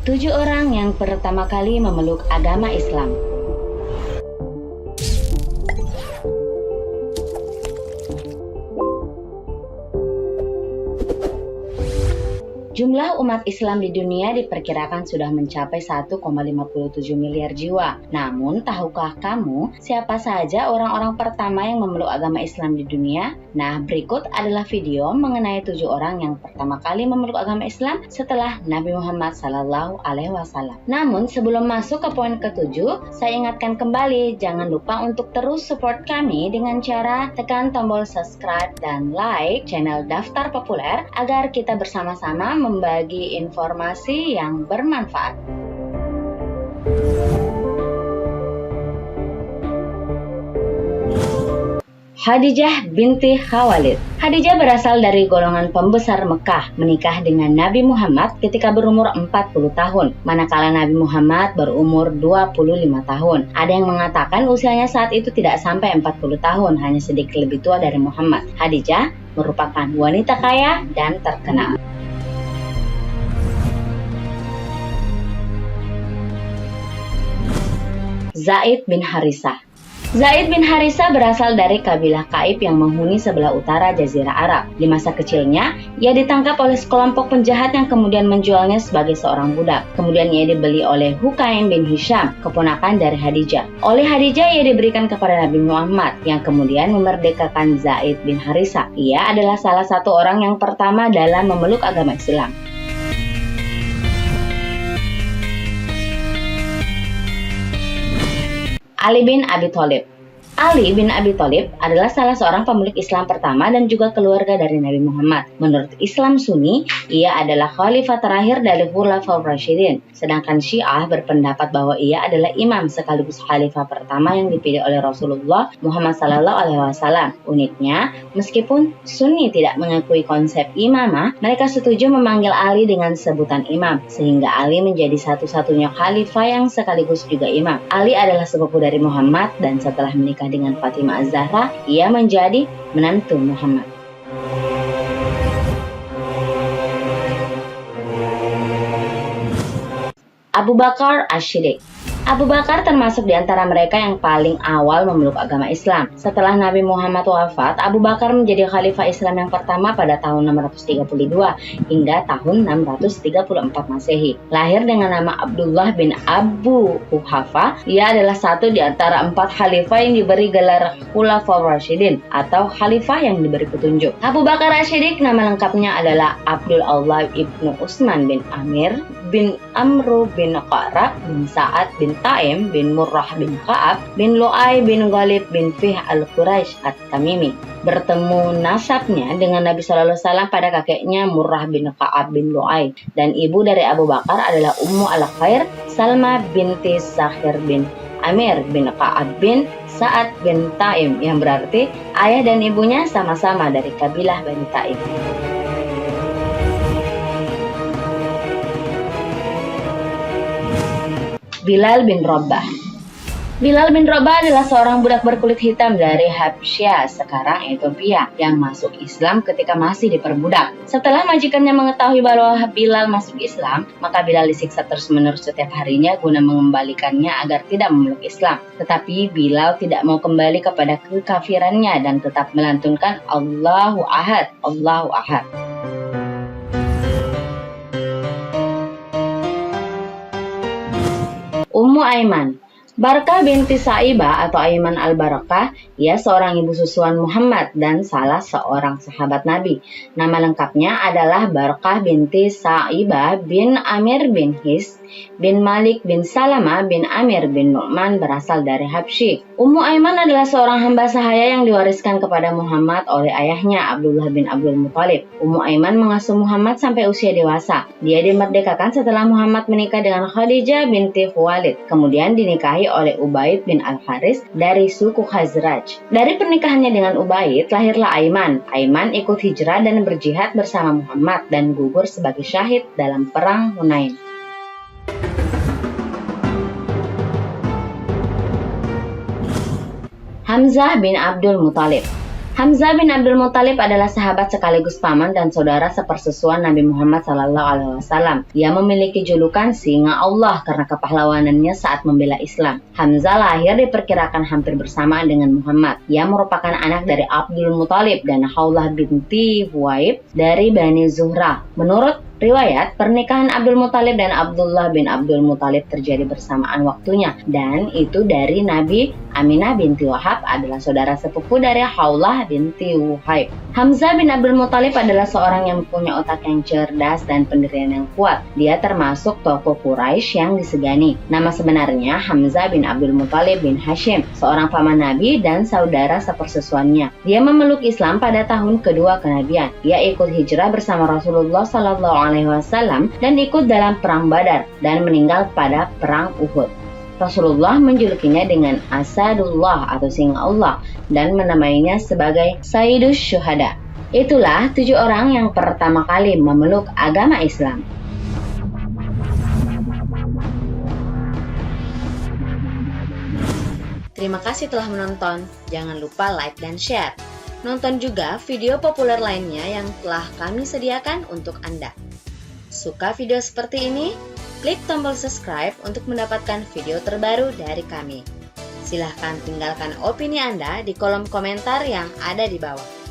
7 orang yang pertama kali memeluk agama Islam. Jumlah umat Islam di dunia diperkirakan sudah mencapai 1,57 miliar jiwa. Namun, tahukah kamu siapa saja orang-orang pertama yang memeluk agama Islam di dunia? Nah, berikut adalah video mengenai 7 orang yang pertama kali memeluk agama Islam setelah Nabi Muhammad SAW. Namun, sebelum masuk ke poin ke-7, saya ingatkan kembali, jangan lupa untuk terus support kami dengan cara tekan tombol subscribe dan like channel Daftar Populer agar kita bersama-sama membagi informasi yang bermanfaat. Khadijah binti Khuwailid. Khadijah berasal dari golongan pembesar Mekah, menikah dengan Nabi Muhammad ketika berumur 40 tahun, manakala Nabi Muhammad berumur 25 tahun. Ada yang mengatakan usianya saat itu tidak sampai 40 tahun, hanya sedikit lebih tua dari Muhammad. Khadijah merupakan wanita kaya dan terkenal. Zaid bin Harisah. Zaid bin Harisah berasal dari kabilah Kaib yang menghuni sebelah utara Jazirah Arab. Di masa kecilnya, ia ditangkap oleh sekelompok penjahat yang kemudian menjualnya sebagai seorang budak. Kemudian ia dibeli oleh Hukaim bin Hisham, keponakan dari Khadijah. Oleh Khadijah, ia diberikan kepada Nabi Muhammad, yang kemudian memerdekakan Zaid bin Harisah. Ia adalah salah satu orang yang pertama dalam memeluk agama Islam. Ali bin Abi Thalib. Ali bin Abi Thalib adalah salah seorang pemeluk Islam pertama dan juga keluarga dari Nabi Muhammad. Menurut Islam Sunni, ia adalah khalifah terakhir dari Khulafaur Rasyidin. Sedangkan Syiah berpendapat bahwa ia adalah imam sekaligus khalifah pertama yang dipilih oleh Rasulullah Muhammad SAW. Uniknya, meskipun Sunni tidak mengakui konsep imamah, mereka setuju memanggil Ali dengan sebutan imam, sehingga Ali menjadi satu-satunya khalifah yang sekaligus juga imam. Ali adalah sepupu dari Muhammad dan setelah menikah dengan Fatimah Az-Zahra, ia menjadi menantu Muhammad. Abu Bakar As-Siddiq. Abu Bakar termasuk di antara mereka yang paling awal memeluk agama Islam. Setelah Nabi Muhammad wafat, Abu Bakar menjadi khalifah Islam yang pertama pada tahun 632 hingga tahun 634 Masehi. Lahir dengan nama Abdullah bin Abu Quhafa, ia adalah satu di antara 4 khalifah yang diberi gelar Khulafaur Rasyidin atau khalifah yang diberi petunjuk. Abu Bakar As-Siddiq nama lengkapnya adalah Abdul Allah ibnu Utsman bin Amir bin Amru bin Qarab bin Sa'ad bin Taim bin Murrah bin Ka'ab bin Lu'ay bin Ghalib bin Fihr al-Quraisy at-Tamimi. Bertemu nasabnya dengan Nabi SAW pada kakeknya Murrah bin Ka'ab bin Lu'ay, dan ibu dari Abu Bakar adalah Ummu al-Khair Salma binti Sakhir bin Amir bin Ka'ab bin Sa'ad bin Taim, yang berarti ayah dan ibunya sama-sama dari kabilah Bani Taim. Bilal bin Rabah. Bilal bin Rabah adalah seorang budak berkulit hitam dari Habsyah, sekarang Ethiopia, yang masuk Islam ketika masih diperbudak. Setelah majikannya mengetahui bahwa Bilal masuk Islam, maka Bilal disiksa terus-menerus setiap harinya guna mengembalikannya agar tidak memeluk Islam. Tetapi Bilal tidak mau kembali kepada kekafirannya dan tetap melantunkan Allahu Ahad, Allahu Ahad. Ummu Aiman. Barakah binti Sa'ibah atau Aiman al-Barakah, ia seorang ibu susuan Muhammad dan salah seorang sahabat Nabi. Nama lengkapnya adalah Barakah binti Sa'ibah bin Amir bin His bin Malik bin Salamah bin Amir bin Nu'man, berasal dari Habsyi. Ummu Aiman adalah seorang hamba sahaya yang diwariskan kepada Muhammad oleh ayahnya Abdullah bin Abdul Muthalib. Ummu Aiman mengasuh Muhammad sampai usia dewasa. Dia dimerdekakan setelah Muhammad menikah dengan Khadijah binti Khuwailid, kemudian dinikahi oleh Ubaid bin Al-Haris dari suku Khazraj. Dari pernikahannya dengan Ubaid lahirlah Aiman. Aiman ikut hijrah dan berjihad bersama Muhammad dan gugur sebagai syahid dalam perang Hunain. Hamzah bin Abdul Muthalib. Hamzah bin Abdul Muthalib adalah sahabat sekaligus paman dan saudara sepersusuan Nabi Muhammad SAW. Ia memiliki julukan Singa Allah karena kepahlawanannya saat membela Islam. Hamzah lahir diperkirakan hampir bersamaan dengan Muhammad. Ia merupakan anak dari Abdul Muthalib dan Khawlah binti Huwaib dari Bani Zuhra. Menurut riwayat, pernikahan Abdul Muthalib dan Abdullah bin Abdul Muthalib terjadi bersamaan waktunya, dan itu dari Nabi. Aminah binti Wahab adalah saudara sepupu dari Khawlah binti Huwaib. Hamzah bin Abdul Muthalib adalah seorang yang punya otak yang cerdas dan pendirian yang kuat. Dia termasuk tokoh Quraisy yang disegani. Nama sebenarnya Hamzah bin Abdul Muthalib bin Hashim, seorang paman Nabi dan saudara sepersusuannya. Dia memeluk Islam pada tahun kedua kenabian. Ia ikut hijrah bersama Rasulullah SAW dan ikut dalam perang Badar dan meninggal pada perang Uhud. Rasulullah menjulukinya dengan Asadullah atau Singa Allah dan menamainya sebagai Sayyidus Syuhada. Itulah 7 orang yang pertama kali memeluk agama Islam. Terima kasih telah menonton. Jangan lupa like dan share. Nonton juga video populer lainnya yang telah kami sediakan untuk Anda. Suka video seperti ini? Klik tombol subscribe untuk mendapatkan video terbaru dari kami. Silahkan tinggalkan opini Anda di kolom komentar yang ada di bawah.